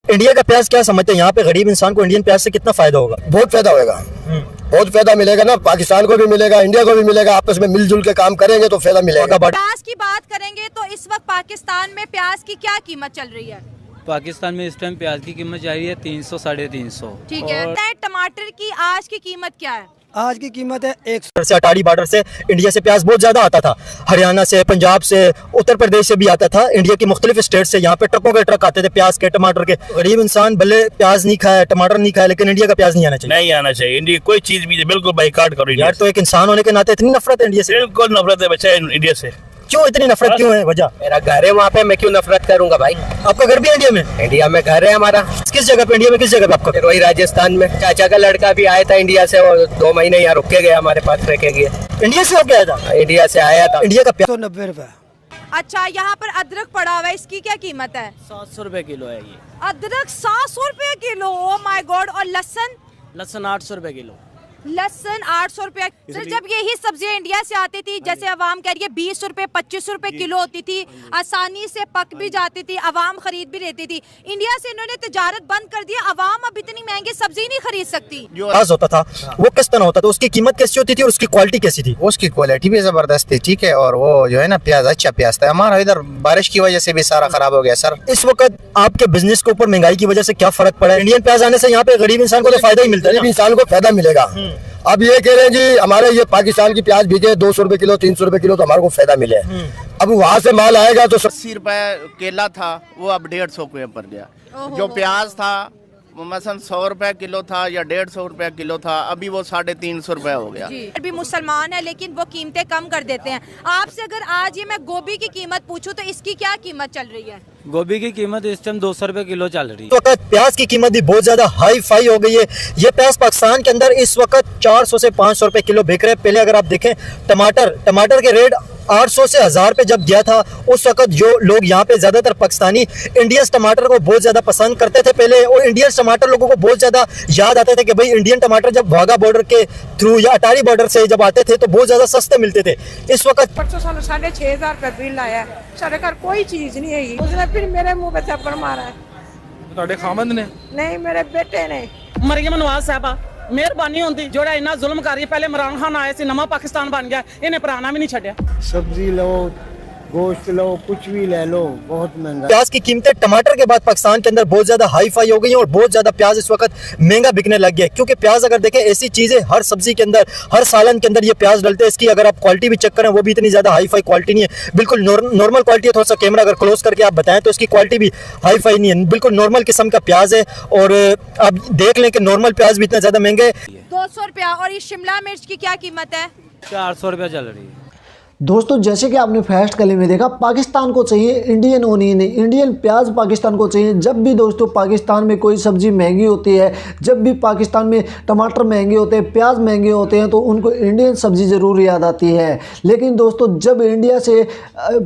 India का प्याज क्या समझते हैं, यहाँ पे गरीब इंसान को इंडियन प्याज से कितना फायदा होगा? बहुत फायदा होगा, बहुत फायदा मिलेगा ना, पाकिस्तान को भी मिलेगा, इंडिया को भी मिलेगा। आपस में मिलजुल के काम करेंगे तो फायदा मिलेगा। प्याज की बात करेंगे तो इस वक्त पाकिस्तान में प्याज की क्या कीमत चल रही है? पाकिस्तान में इस टाइम प्याज की कीमत जा रही है 300 साढ़े 300। ठीक है। टमाटर की आज की कीमत क्या है? आज की कीमत है 100 से अटारी बॉर्डर से इंडिया से प्याज बहुत ज्यादा आता था, हरियाणा से, पंजाब से, उत्तर प्रदेश से भी आता था। इंडिया की मुख्तलिफ स्टेट से यहाँ पे ट्रकों के ट्रक आते थे प्याज के, टमाटर के। गरीब इंसान भले प्याज नहीं खाए, टमाटर नहीं खाए, लेकिन इंडिया का प्याज नहीं आना चाहिए। नहीं आना चाहिए इंडिया कोई चीज भी, बिल्कुल बाइकाट करो यार। तो एक इंसान होने के नाते इतनी नफरत है इंडिया से? बिल्कुल नफरत है बच्चा इंडिया से। क्यों इतनी नफरत क्यों है? वजह? मेरा घर है वहाँ पे, मैं क्यों नफरत करूंगा भाई? आपका घर भी इंडिया में? इंडिया में घर है हमारा। किस जगह पे? इंडिया में किस जगह पे आपका? वही राजस्थान में। चाचा का लड़का भी आया था इंडिया से, और 2 महीने यहाँ रुक के गया, हमारे पास रह के गया। इंडिया से होके आया था? इंडिया से आया था। इंडिया का प्याज 190 रुपए। अच्छा, यहाँ पर अदरक पड़ा हुआ है, इसकी क्या कीमत है? 700 रुपए किलो है ये। अदरक 700 रुपए किलो, ओ माय गॉड। और लहसुन? लहसुन 800 रुपए किलो। लहसुन 800 रुपए। सर, जब यही सब्जियां इंडिया से आती थी, जैसे अवाम कह रही है 20 रुपए 25 रुपए किलो होती थी, आसानी से पक भी जाती थी, अवाम खरीद भी लेती थी। इंडिया से इन्होंने तिजारत बंद कर दिया, अवाम अब इतनी महंगी सब्जी नहीं खरीद सकती। जो प्याज होता था वो किस तरह होता था, उसकी कीमत कैसी होती थी और उसकी क्वालिटी कैसी थी? उसकी क्वालिटी भी जबरदस्त थी, ठीक है। और वो जो है ना प्याज अच्छा प्याज था। हमारा इधर बारिश की वजह से भी सारा खराब हो गया सर। इस वक्त आपके बिजनेस के ऊपर महंगाई की वजह से क्या फर्क पड़ा है? इंडियन प्याज आने से यहाँ पे गरीब इंसान को तो फायदा ही मिलता है। गरीब इंसान को फायदा मिलेगा। अब ये कह रहे हैं जी हमारे ये पाकिस्तान की प्याज बिके 200 रुपए किलो, 300 रुपए किलो, तो हमारे को फायदा मिले। अब वहाँ से माल आएगा तो 80 रुपए केला था, वो अब 150 के ऊपर गया। जो प्याज था मसलन 100 रुपए किलो था या 150 रुपए किलो था, अभी वो 350 रुपए हो गया। भी मुसलमान है लेकिन वो कीमतें कम कर देते हैं। आपसे अगर आज ये मैं गोभी की कीमत पूछूं तो इसकी क्या कीमत चल रही है? गोभी की कीमत इस टाइम 200 रुपए किलो चल रही है। इस वक्त प्याज की कीमत भी बहुत ज्यादा हाई फाई हो गई है। ये प्याज पाकिस्तान के अंदर इस वक्त 400 से 500 रुपए किलो बिक रहे हैं। पहले अगर आप देखें टमाटर के रेट 800 से 1000 पे जब गया था, उस वक्त जो लोग यहाँ पे ज्यादातर पाकिस्तानी इंडियन टमाटर को बहुत ज्यादा पसंद करते थे पहले, और इंडियन टमाटर लोगों को बहुत ज्यादा याद आते थे कि भाई इंडियन टमाटर जब वाघा बॉर्डर के थ्रू या अटारी बॉर्डर से जब आते थे तो बहुत ज्यादा सस्ते मिलते थे। इस वक्त परसों साल 6500 रुपए बिल आया, साढ़े घर कोई चीज नहीं है। उसने फिर मेरे मुंह पे थप्पड़ मारा है। ਤੁਹਾਡੇ ਖਾਮਦ ਨੇ? नहीं, मेरे बेटे ने। मरियम नवाज साहबा मेहरबानी होंदी जोड़ा इन्ना जुल्म कर रही है। पहले इमरान खान आए थे, नवा पाकिस्तान बन गया, इन्हें पुराना भी नहीं छड्या। सब्जी लो, गोश्त लो, कुछ भी ले लो, बहुत महंगा। प्याज की कीमतें टमाटर के बाद पाकिस्तान के अंदर बहुत ज्यादा हाई फाई हो गई हैं और बहुत ज्यादा प्याज इस वक्त महंगा बिकने लग गया है। क्योंकि प्याज अगर देखें ऐसी चीज है, हर सब्जी के अंदर, हर सालन के अंदर ये प्याज डलते हैं। इसकी अगर आप क्वालिटी भी चेक करें वो भी इतनी ज्यादा हाई फाई क्वालिटी नहीं है, बिल्कुल नॉर्मल क्वालिटी है। थोड़ा सा कैमरा अगर क्लोज करके आप बताएं तो इसकी क्वालिटी भी हाई फाई नहीं है, बिल्कुल नॉर्मल किस्म का प्याज है। और आप देख लें कि नॉर्मल प्याज भी इतना ज्यादा महंगा है। 200 रुपया। और ये शिमला मिर्च की क्या कीमत है? 400 रुपया चल रही है। दोस्तों, जैसे कि आपने फर्स्ट कली में देखा, पाकिस्तान को चाहिए इंडियन ओनियन, इंडियन प्याज पाकिस्तान को चाहिए। जब भी दोस्तों पाकिस्तान में कोई सब्ज़ी महंगी होती है, जब भी पाकिस्तान में टमाटर महंगे होते हैं, प्याज महंगे होते हैं, तो उनको इंडियन सब्ज़ी ज़रूर याद आती है। लेकिन दोस्तों जब इंडिया से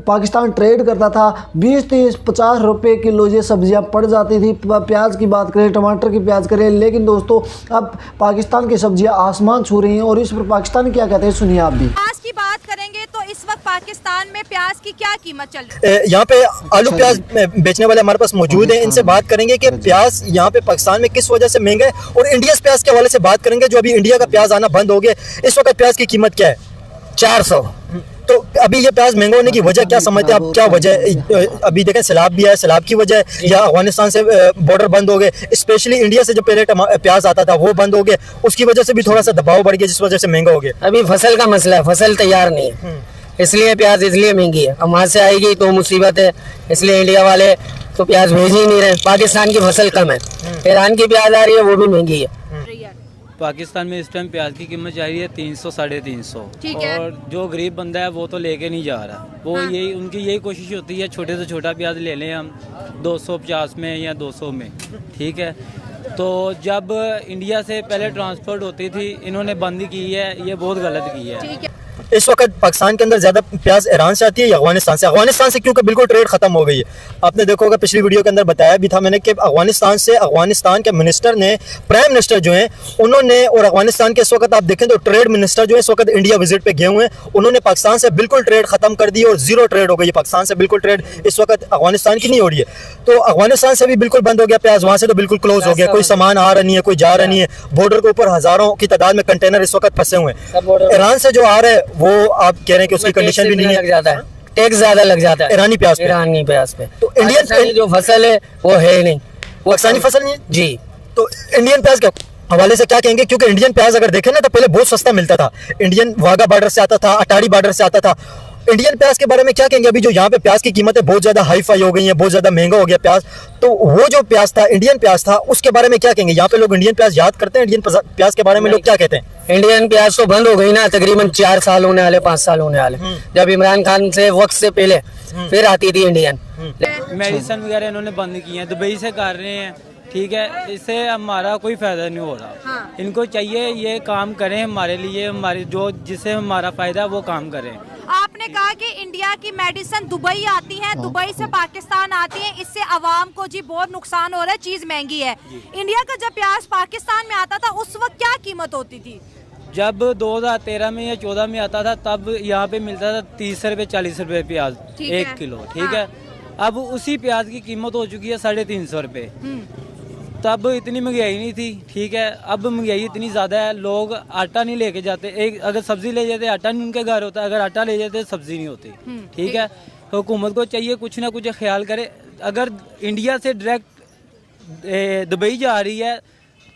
पाकिस्तान ट्रेड करता था 20, 30, 50 रुपये किलो ये सब्ज़ियाँ पड़ जाती थी। प्याज की बात करें, टमाटर की प्याज करें, लेकिन दोस्तों अब पाकिस्तान की सब्ज़ियाँ आसमान छू रही हैं। और इस पर पाकिस्तान क्या कहते हैं सुनिए आप भी। प्याज की बात करेंगे तो इस वक्त पाकिस्तान में प्याज की क्या कीमत चल रही है? यहाँ पे आलू प्याज बेचने वाले हमारे पास मौजूद हैं, इनसे बात करेंगे कि प्याज यहाँ पे पाकिस्तान में किस वजह से महंगा है। और इंडिया प्याज के हवाले से बात करेंगे, जो अभी इंडिया का प्याज आना बंद हो गया। इस वक्त प्याज की कीमत क्या है? 400। तो अभी ये प्याज महंगा होने की वजह क्या समझते हैं आप? क्या वजह? अभी देखें सैलाब भी है, सैलाब की वजह है, या अफगानिस्तान से बॉर्डर बंद हो गए, स्पेशली इंडिया से जो पहले प्याज आता था वो बंद हो गया, उसकी वजह से भी थोड़ा सा दबाव बढ़ गया, जिस वजह से महंगा हो गया। अभी फसल का मसला है, फसल तैयार नहीं है, इसलिए प्याज इसलिए महंगी है। अब वहाँ से आएगी तो मुसीबत है, इसलिए इंडिया वाले तो प्याज भेज ही नहीं रहे। पाकिस्तान की फसल कम है, ईरान की प्याज आ रही है, वो भी महंगी है। पाकिस्तान में इस टाइम प्याज की कीमत जा रही है 300 साढ़े 300। ठीक है। और जो गरीब बंदा है वो तो लेके नहीं जा रहा, वो यही उनकी यही कोशिश होती है छोटे से छोटा प्याज ले लें हम 250 में या 200 में, ठीक है। तो जब इंडिया से पहले ट्रांसपोर्ट होती थी, इन्होंने बंद की है, ये बहुत गलत की है। ठीक है। इस वक्त पाकिस्तान के अंदर ज़्यादा प्याज ईरान से आती है या अफगानिस्तान से? अफगानिस्तान से, क्योंकि बिल्कुल ट्रेड खत्म हो गई है। आपने देखा होगा पिछली वीडियो के अंदर बताया भी था मैंने कि अफगानिस्तान से, अफगानिस्तान के मिनिस्टर ने, प्राइम मिनिस्टर जो हैं उन्होंने, और अफगानिस्तान के इस वक्त आप देखें तो ट्रेड मिनिस्टर जो है इस वक्त इंडिया विजिट पे गए हुए हैं, उन्होंने पाकिस्तान से बिल्कुल ट्रेड खत्म कर दी और जीरो ट्रेड हो गई है। पाकिस्तान से बिल्कुल ट्रेड इस वक्त अफगानिस्तान की नहीं हो रही है। तो अफगानिस्तान से भी बिल्कुल बंद हो गया प्याज, वहाँ से तो बिल्कुल क्लोज हो गया, कोई सामान आ रहा नहीं है, कोई जा रहा नहीं है। बॉर्डर के ऊपर हज़ारों की तादाद में कंटेनर इस वक्त फंसे हुए हैं। ईरान से जो आ रहा है वो आप कह रहे हैं कि उसकी कंडीशन भी नहीं है, लग जाता है, टैक्स ज्यादा लग जाता है ईरानी प्याज पे। ईरानी प्याज पे तो इंडियन जो फसल है वो है नहीं, वो पाकिस्तानी फसल नहीं है जी। तो इंडियन प्याज के हवाले से क्या कहेंगे? क्योंकि इंडियन प्याज अगर देखें ना तो पहले बहुत सस्ता मिलता था, इंडियन वाघा बॉर्डर से आता था, अटारी बॉर्डर से आता था। इंडियन प्याज के बारे में क्या कहेंगे? अभी जो यहाँ पे प्याज की कीमतें बहुत ज्यादा हाई फाई हो गई हैं, बहुत ज्यादा महंगा हो गया प्याज, तो वो जो प्याज था, इंडियन प्याज था, उसके बारे में क्या कहेंगे? यहाँ पे लोग इंडियन प्याज याद करते हैं, इंडियन प्याज के बारे में लोग क्या कहते हैं? इंडियन प्याज तो बंद हो गई ना, तकरीबन 4 साल होने वाले, 5 साल होने वाले। जब इमरान खान से वक्त से पहले फिर आती थी इंडियन। मेडिसिन वगैरह इन्होंने बंद की है, दुबई से कर रहे हैं, ठीक है, इससे हमारा कोई फायदा नहीं हो रहा। हाँ। इनको चाहिए ये काम करें हमारे लिए, हमारे जो जिससे हमारा फायदा वो काम करें। आपने कहा कि इंडिया की मेडिसिन दुबई आती है, दुबई से पाकिस्तान आती है, इससे आवाम को जी बहुत नुकसान हो रहा है, चीज महंगी है। इंडिया का जब प्याज पाकिस्तान में आता था उस वक्त क्या कीमत होती थी? जब 2013 में या 14 में आता था तब यहाँ पे मिलता था 30 रुपए 40 रुपए प्याज 1 किलो, ठीक है। अब उसी प्याज की कीमत हो चुकी है 350 रुपए। तब इतनी महंगाई नहीं थी, ठीक है। अब महंगाई इतनी ज़्यादा है, लोग आटा नहीं लेके जाते। एक अगर सब्जी ले जाते आटा नहीं उनके घर होता, अगर आटा ले जाते सब्जी नहीं होती, ठीक है। हुकूमत को चाहिए कुछ ना कुछ ख्याल करे। अगर इंडिया से डायरेक्ट दुबई जा रही है,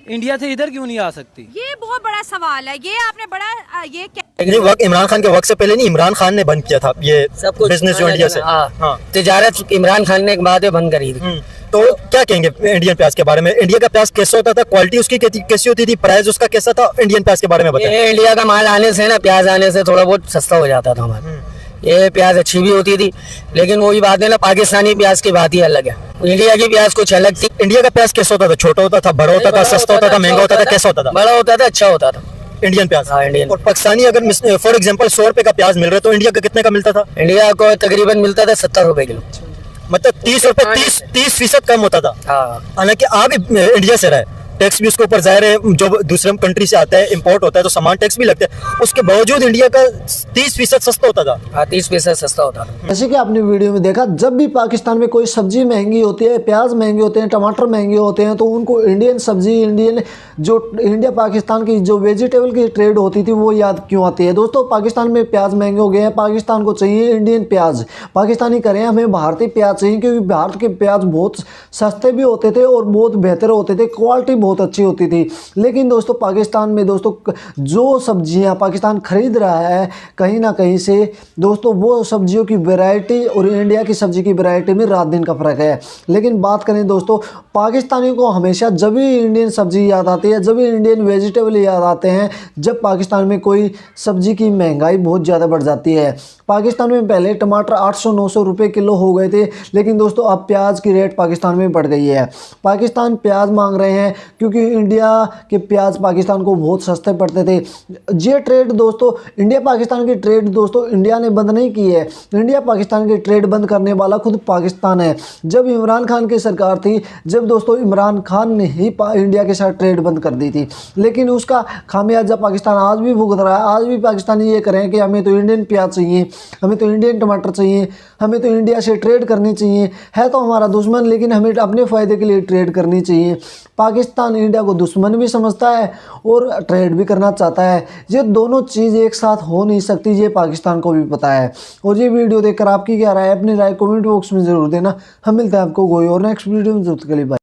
इंडिया से इधर क्यों नहीं आ सकती? ये बहुत बड़ा सवाल है। ये आपने बड़ा ये क्या इमरान खान के वक्त से पहले नहीं, इमरान खान ने बंद किया था ये सब कुछ बिजनेस जो इंडिया से। हाँ, तिजारत इमरान खान ने एक बाद बंद करी थी। तो क्या कहेंगे इंडियन प्याज के बारे में? इंडिया का प्याज कैसा होता था, क्वालिटी उसकी कैसी होती थी, प्राइस उसका कैसा था? इंडियन प्याज के बारे में बताइए। इंडिया का माल आने से ना, प्याज आने से थोड़ा बहुत सस्ता हो जाता था हमारा। ये प्याज अच्छी भी होती थी, लेकिन वही बात है ना, पाकिस्तानी प्याज की बात ही अलग है, इंडिया की प्याज कुछ अलग थी। इंडिया का प्याज कैसा होता था? छोटा होता था, बड़ा होता था, सस्ता होता था, महंगा होता था, कैसा होता था? बड़ा होता था, अच्छा होता था इंडियन प्याज। हाँ, इंडियन। और पाकिस्तानी अगर फॉर एग्जांपल 100 रुपए का प्याज मिल रहा है तो इंडिया का कितने का मिलता था? इंडिया को तकरीबन मिलता था 70 रुपए किलो, मतलब 30 रुपए 30% कम होता था। हालांकि आप इंडिया से रहे, टैक्स भी उसके ऊपर जाहिर है, जो दूसरे कंट्री से आता है, इंपोर्ट होता है तो सामान टैक्स भी लगता है, उसके बावजूद इंडिया का 30% सस्ता होता था। 30% सस्ता होता था। जैसे कि आपने वीडियो में देखा, जब भी पाकिस्तान में कोई सब्जी महंगी होती है, प्याज महंगे होते हैं, टमाटर महंगे होते हैं, तो उनको इंडियन सब्जी, इंडियन जो इंडिया पाकिस्तान की जो वेजिटेबल की ट्रेड होती थी वो याद क्यों आती है? दोस्तों, पाकिस्तान में प्याज महंगे हो गए हैं, पाकिस्तान को चाहिए इंडियन प्याज, पाकिस्तानी करें, हमें भारतीय प्याज चाहिए, क्योंकि भारत के प्याज बहुत सस्ते भी होते थे और बहुत बेहतर होते थे, क्वालिटी बहुत अच्छी होती थी। लेकिन दोस्तों, पाकिस्तान में दोस्तों जो सब्जियां पाकिस्तान खरीद रहा है कहीं ना कहीं से, दोस्तों वो सब्जियों की वैरायटी और इंडिया की सब्जी की वैरायटी में रात दिन का फ़र्क है। लेकिन बात करें दोस्तों, पाकिस्तानियों को हमेशा जब भी इंडियन सब्जी याद आती है, जब भी इंडियन वेजिटेबल याद आते हैं, जब पाकिस्तान में कोई सब्जी की महंगाई बहुत ज़्यादा बढ़ जाती है। पाकिस्तान में पहले टमाटर 800-900 रुपये किलो हो गए थे, लेकिन दोस्तों अब प्याज की रेट पाकिस्तान में बढ़ गई है। पाकिस्तान प्याज मांग रहे हैं क्योंकि इंडिया के प्याज पाकिस्तान को बहुत सस्ते पड़ते थे। ये ट्रेड दोस्तों, इंडिया पाकिस्तान की ट्रेड दोस्तों इंडिया ने बंद नहीं की है, इंडिया पाकिस्तान की ट्रेड बंद करने वाला खुद पाकिस्तान है। जब इमरान खान की सरकार थी, जब दोस्तों इमरान खान ने ही इंडिया के साथ ट्रेड बंद कर दी थी, लेकिन उसका खामियाजा पाकिस्तान आज भी भुगत रहा है। आज भी पाकिस्तानी ये करें कि हमें तो इंडियन प्याज चाहिए, हमें तो इंडियन टमाटर चाहिए, हमें तो इंडिया से ट्रेड करनी चाहिए, है तो हमारा दुश्मन लेकिन हमें अपने फ़ायदे के लिए ट्रेड करनी चाहिए। पाकिस्तान इंडिया को दुश्मन भी समझता है और ट्रेड भी करना चाहता है। ये दोनों चीज़ एक साथ हो नहीं सकती, ये पाकिस्तान को भी पता है। और ये वीडियो देखकर आपकी क्या राय है? अपनी राय कमेंट बॉक्स में ज़रूर देना। हम मिलते हैं आपको कोई और नेक्स्ट वीडियो में, जब तक के लिए बाय।